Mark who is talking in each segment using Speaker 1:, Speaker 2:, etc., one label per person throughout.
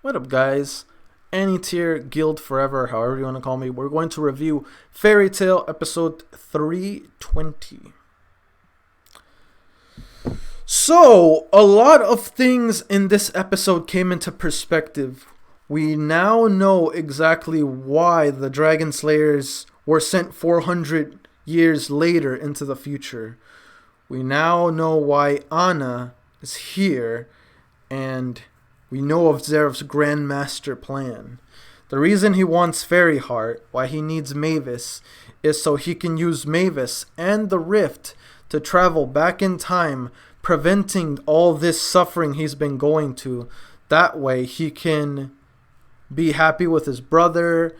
Speaker 1: What up, guys? Any tier, guild forever, however you want to call me. We're going to review Fairy Tail episode 320. So, a lot of things in this episode came into perspective. We now know exactly why the Dragon Slayers were sent 400 years later into the future. We now know why Anna is here, and we know of Zeref's grand master plan. The reason he wants Fairy Heart, why he needs Mavis, is so he can use Mavis and the Rift to travel back in time, preventing all this suffering he's been going to. That way he can be happy with his brother,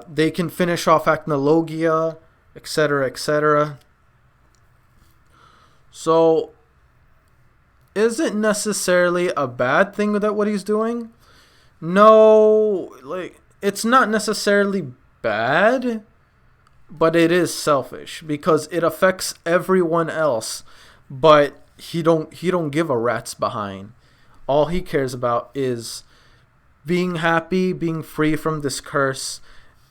Speaker 1: they can finish off Acnologia, etc., etc. So, is it necessarily a bad thing that what he's doing? No, it's not necessarily bad, but it is selfish because it affects everyone else. But he don't give a rat's behind. All he cares about is being happy, being free from this curse,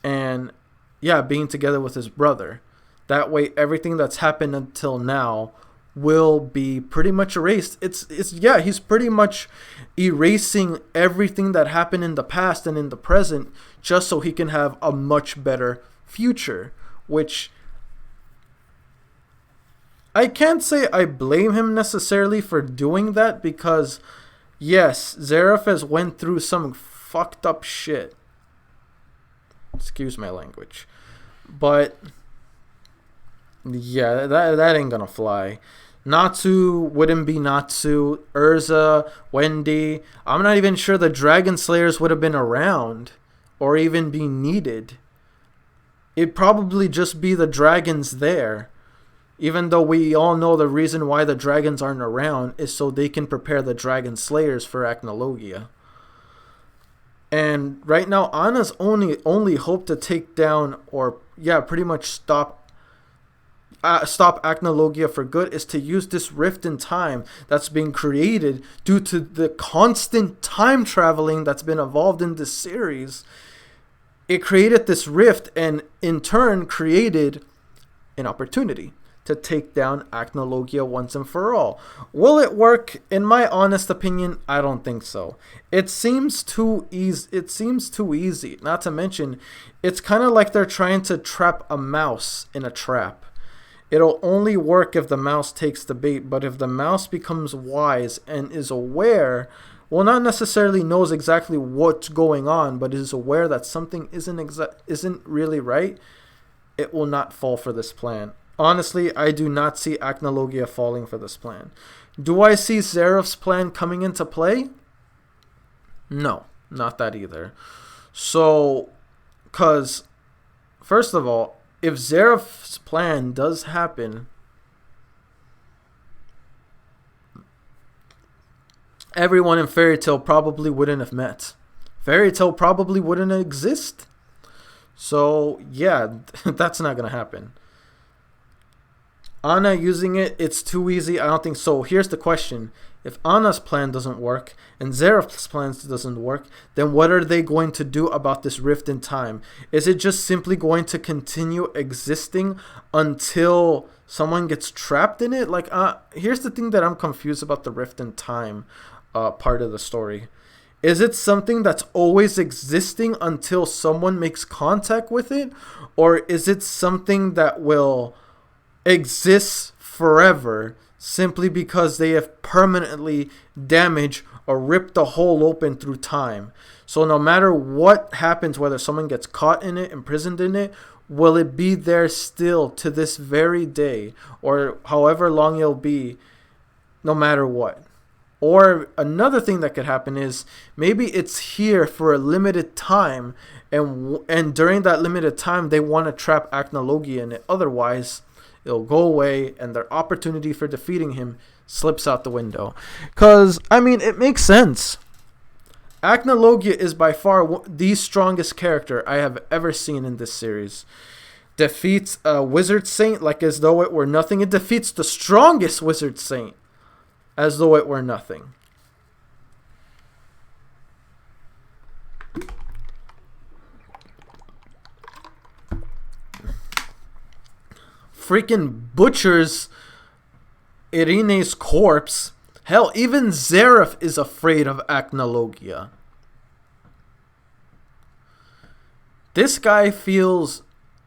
Speaker 1: and being together with his brother. That way, everything that's happened until now will be pretty much erased. He's pretty much erasing everything that happened in the past and in the present just so he can have a much better future, which I can't say I blame him necessarily for doing that because yes, Zeref has went through some fucked up shit. Excuse my language. But yeah, that ain't gonna fly. Natsu wouldn't be Natsu. Urza, Wendy. I'm not even sure the Dragon Slayers would have been around or even be needed. It'd probably just be the dragons there. Even though we all know the reason why the dragons aren't around is so they can prepare the Dragon Slayers for Acnologia. And right now, Anna's only hope to take down or pretty much stop Acnologia for good is to use this rift in time that's being created due to the constant time traveling that's been involved in this series. It created this rift and in turn created an opportunity to take down Acnologia once and for all. Will it work? In my honest opinion, I don't think so. It seems too easy. Not to mention, it's kind of like they're trying to trap a mouse in a trap. It'll only work if the mouse takes the bait, but if the mouse becomes wise and is aware, well, not necessarily knows exactly what's going on, but is aware that something isn't really right, it will not fall for this plan. Honestly, I do not see Acnologia falling for this plan. Do I see Zeref's plan coming into play? No, not that either. So, because, first of all, if Zeref's plan does happen, everyone in Fairy Tail probably wouldn't have met. Fairy Tail probably wouldn't exist. So, yeah, that's not going to happen. Anna using it's too easy. I don't think so. Here's the question. If Anna's plan doesn't work and Zeref's plan doesn't work, then what are they going to do about this rift in time? Is it just simply going to continue existing until someone gets trapped in it? Here's the thing that I'm confused about the rift in time part of the story. Is it something that's always existing until someone makes contact with it? Or is it something that will exist forever simply because they have permanently damaged or ripped a hole open through time? So no matter what happens, whether someone gets caught in it, imprisoned in it, will it be there still to this very day or however long it'll be, no matter what? Or another thing that could happen is maybe it's here for a limited time and during that limited time they want to trap Acnologia in it. Otherwise, it'll go away and their opportunity for defeating him slips out the window. Because, it makes sense. Acnologia is by far the strongest character I have ever seen in this series. Defeats a wizard saint like as though it were nothing. It defeats the strongest wizard saint as though it were nothing. freaking butchers Irine's corpse. Hell, even Zeref is afraid of Acnologia. This guy feels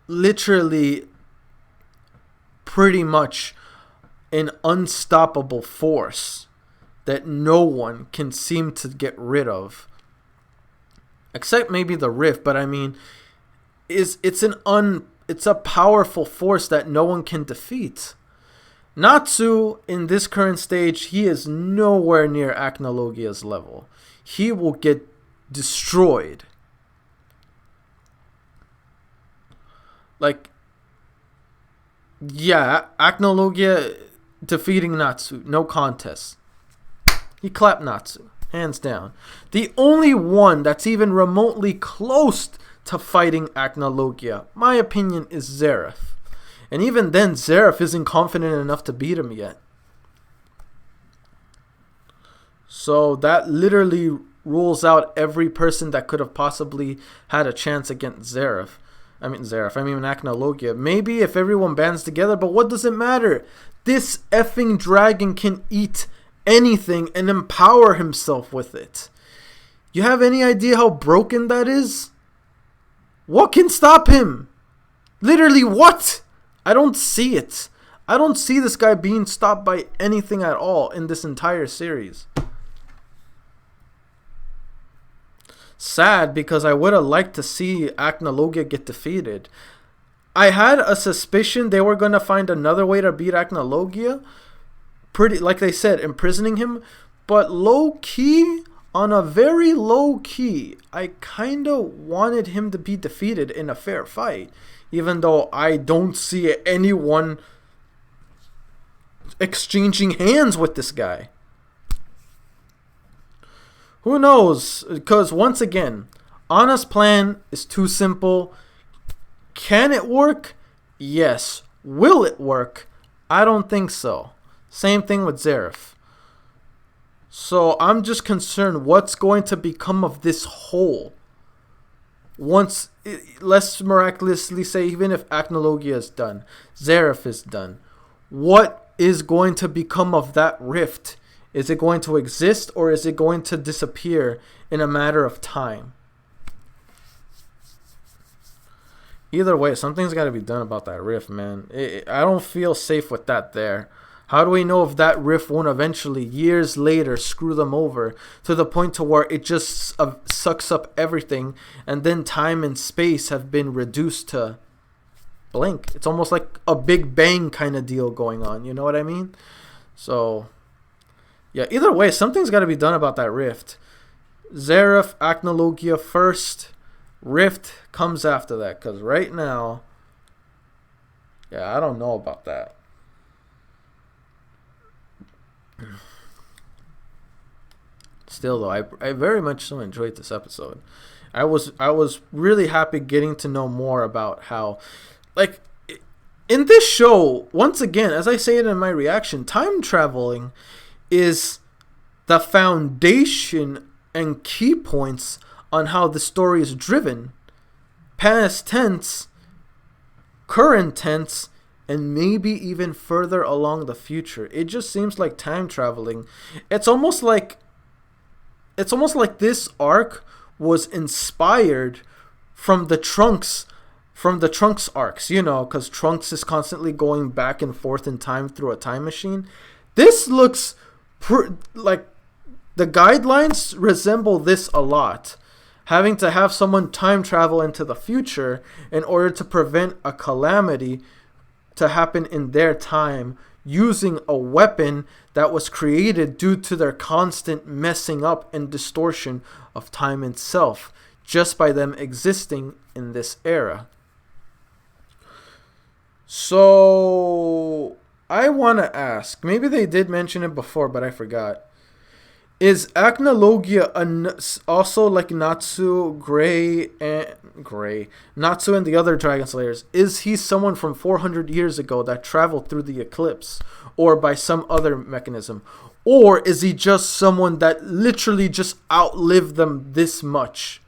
Speaker 1: literally pretty much an unstoppable force that no one can seem to get rid of. Except maybe the Rift, but I mean, it's a powerful force that no one can defeat. Natsu, in this current stage, he is nowhere near Acnologia's level. He will get destroyed. Like, yeah, Acnologia defeating Natsu, no contest. He clapped Natsu, hands down. The only one that's even remotely close to fighting Acnologia, my opinion, is Zeref. And even then, Zeref isn't confident enough to beat him yet. So that literally rules out every person that could have possibly had a chance against Zeref. I mean Acnologia. Maybe if everyone bands together, but what does it matter? This effing dragon can eat anything and empower himself with it. You have any idea how broken that is? What can stop him? Literally what? I don't see it. I don't see this guy being stopped by anything at all in this entire series. Sad, because I would have liked to see Acnologia get defeated. I had a suspicion they were going to find another way to beat Acnologia. Pretty, like they said, imprisoning him. But low key, on a very low key, I kind of wanted him to be defeated in a fair fight. Even though I don't see anyone exchanging hands with this guy. Who knows? Because once again, Anna's plan is too simple. Can it work? Yes. Will it work? I don't think so. Same thing with Zeref. So I'm just concerned what's going to become of this whole. Once, let's miraculously say, even if Acnologia is done, Zeref is done, what is going to become of that rift? Is it going to exist, or is it going to disappear in a matter of time? Either way, something's got to be done about that rift, man. I don't feel safe with that there. How do we know if that rift won't eventually, years later, screw them over to the point to where it just sucks up everything, and then time and space have been reduced to blank? It's almost like a Big Bang kind of deal going on. You know what I mean? So, yeah, either way, something's got to be done about that rift. Zeref, Acnologia first. Rift comes after that, because right now, yeah, I don't know about that. Still though, I very much so enjoyed this episode. I was really happy getting to know more about how, like, in this show, once again, as I say it in my reaction, time traveling is the foundation and key points on how the story is driven. Past tense, current tense, and maybe even further along the future. It just seems like time traveling. It's almost like this arc was inspired from the Trunks arcs, you know, because Trunks is constantly going back and forth in time through a time machine. This looks like the guidelines resemble this a lot. Having to have someone time travel into the future in order to prevent a calamity to happen in their time, using a weapon that was created due to their constant messing up and distortion of time itself, just by them existing in this era. So I want to ask, maybe they did mention it before, but I forgot. Is Acnologia also like Natsu, Natsu and the other Dragon Slayers? Is he someone from 400 years ago that traveled through the eclipse, or by some other mechanism? Or is he just someone that literally just outlived them this much?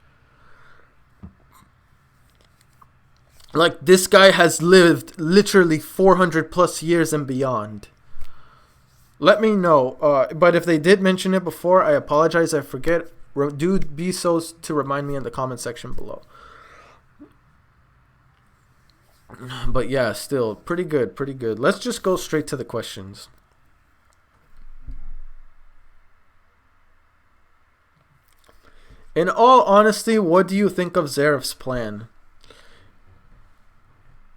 Speaker 1: Like, this guy has lived literally 400 plus years and beyond. Let me know. But if they did mention it before, I apologize. I forget. Do be so to remind me in the comment section below. But yeah, still pretty good, pretty good. Let's just go straight to the questions. In all honesty, what do you think of Zaref's plan?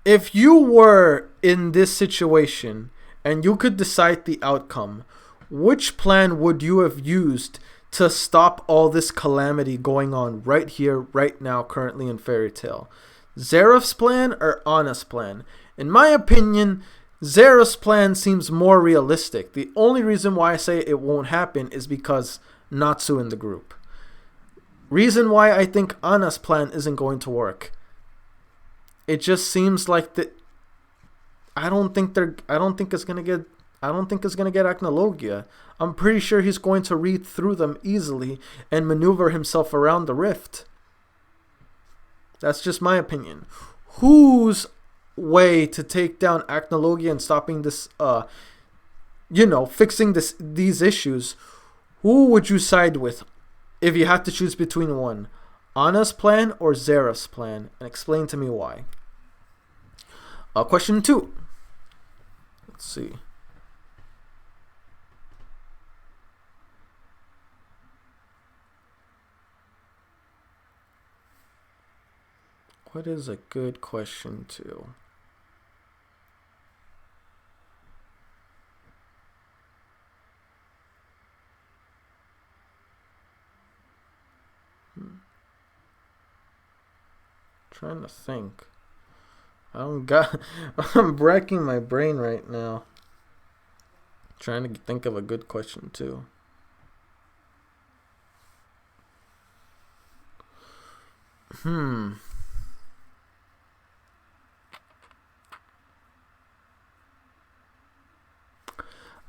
Speaker 1: If you were in this situation and you could decide the outcome, which plan would you have used to stop all this calamity going on right here, right now, currently in Fairy Tail? Zaref's plan or Anna's plan? In my opinion, Zaref's plan seems more realistic. The only reason why I say it won't happen is because Natsu in the group. Reason why I think Anna's plan isn't going to work. It just seems like that. I don't think it's gonna get Acnologia. I'm pretty sure he's going to read through them easily and maneuver himself around the rift. That's just my opinion. Whose way to take down Acnologia and stopping this, fixing these issues, who would you side with if you had to choose between one? Anna's plan or Zaref's plan? And explain to me why. Question 2. Let's see. What is a good question 2? Trying to think. I'm racking my brain right now. Trying to think of a good question 2.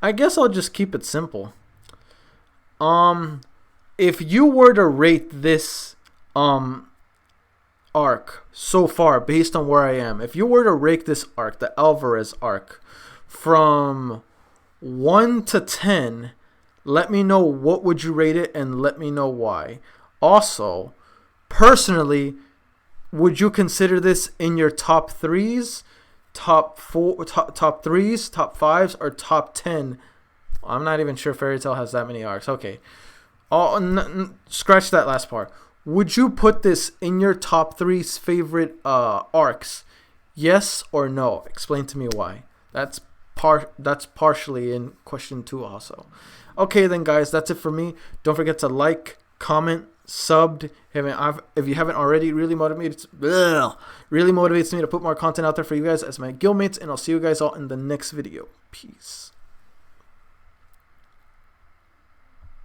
Speaker 1: I guess I'll just keep it simple. If you were to rate this arc so far based on where I am, if you were to rate this arc, the Alvarez arc, from 1 to 10, let me know what would you rate it and let me know why. Also, personally, would you consider this in your top 3s, top 3s, top 5s, or top 10? I'm not even sure Fairy Tail has that many arcs. Okay. Scratch that last part. Would you put this in your top 3's favorite arcs? Yes or no? Explain to me why. That's partially in question 2 also. Okay then, guys, that's it for me. Don't forget to like, comment, subbed. If you haven't already, really motivates me to put more content out there for you guys as my guildmates, and I'll see you guys all in the next video. Peace.